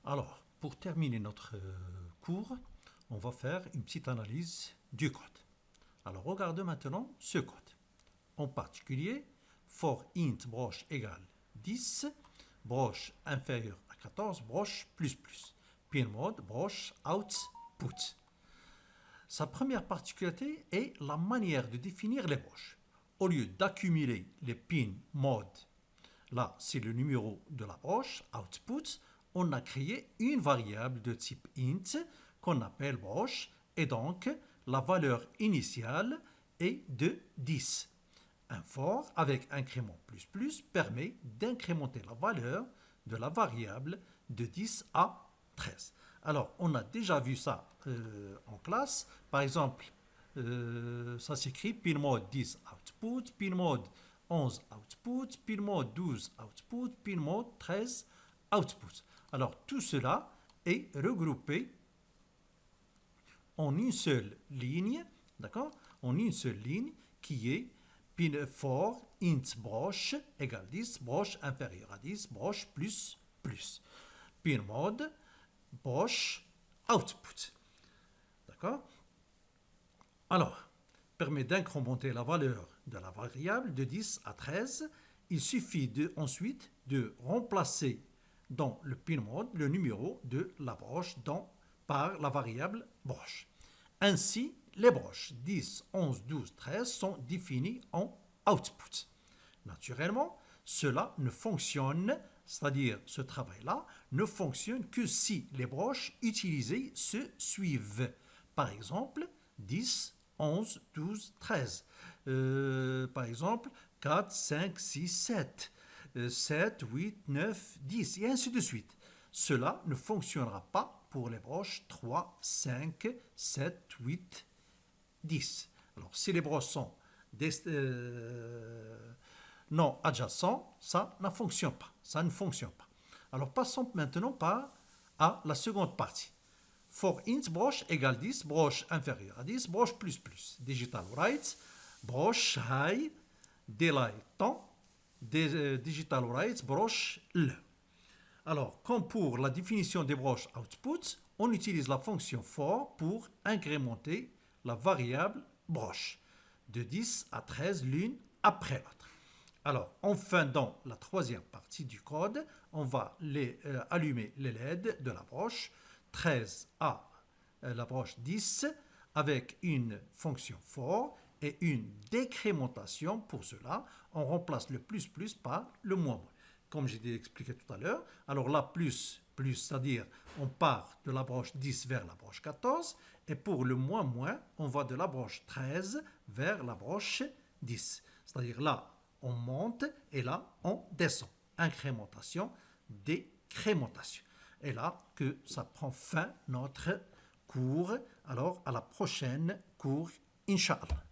Alors, pour terminer notre cours, on va faire une petite analyse du code. Alors, regardez maintenant ce code. En particulier, for int broche égale 10, broche inférieure à 14, broche plus plus. Pin mode, broche output. Sa première particularité est la manière de définir les broches. Au lieu d'accumuler les pin mode, là c'est le numéro de la broche, output, on a créé une variable de type int qu'on appelle broche et donc la valeur initiale est de 10. Un for avec incrément plus plus permet d'incrémenter la valeur de la variable de 10 à 13. Alors, on a déjà vu ça en classe. Par exemple, ça s'écrit pinmode 10 output, pinmode 11 output, pinmode 12 output, pinmode 13 output. Alors, tout cela est regroupé en une seule ligne, d'accord? En une seule ligne qui est pin for int broche égale 10, broche inférieure à 10, broche plus plus. Pin mode broche output. D'accord? Alors, permet d'incrémenter la valeur de la variable de 10 à 13. Il suffit ensuite de remplacer dans le pin mode le numéro de la broche par la variable broche. Ainsi, les broches 10, 11, 12, 13 sont définies en output. Naturellement, cela ne fonctionne, c'est-à-dire ce travail-là, ne fonctionne que si les broches utilisées se suivent. Par exemple, 10, 11, 12, 13. Par exemple, 4, 5, 6, 7. 7, 8, 9, 10, et ainsi de suite. Cela ne fonctionnera pas pour les broches 3, 5, 7, 8, 10. Alors, si les broches sont non adjacents, ça ne fonctionne pas. Ça ne fonctionne pas. Alors, passons maintenant à la seconde partie. For int broche égale 10, broche inférieure à 10, broche plus plus. Digital write, broche high, delay temps, digital write, broche le. Alors, comme pour la définition des broches output, on utilise la fonction for pour incrémenter la variable broche de 10 à 13 l'une après l'autre. Alors, enfin, dans la troisième partie du code, on va allumer les LED de la broche 13 à la broche 10 avec une fonction for et une décrémentation. Pour cela, on remplace le plus plus par le moins moins. Comme j'ai expliqué tout à l'heure, alors là, plus, c'est-à-dire on part de la broche 10 vers la broche 14, et pour le moins moins, on va de la broche 13 vers la broche 10. C'est-à-dire là, on monte et là, on descend. Incrémentation, décrémentation. Et là que ça prend fin notre cours. Alors, à la prochaine cours, Inch'Allah.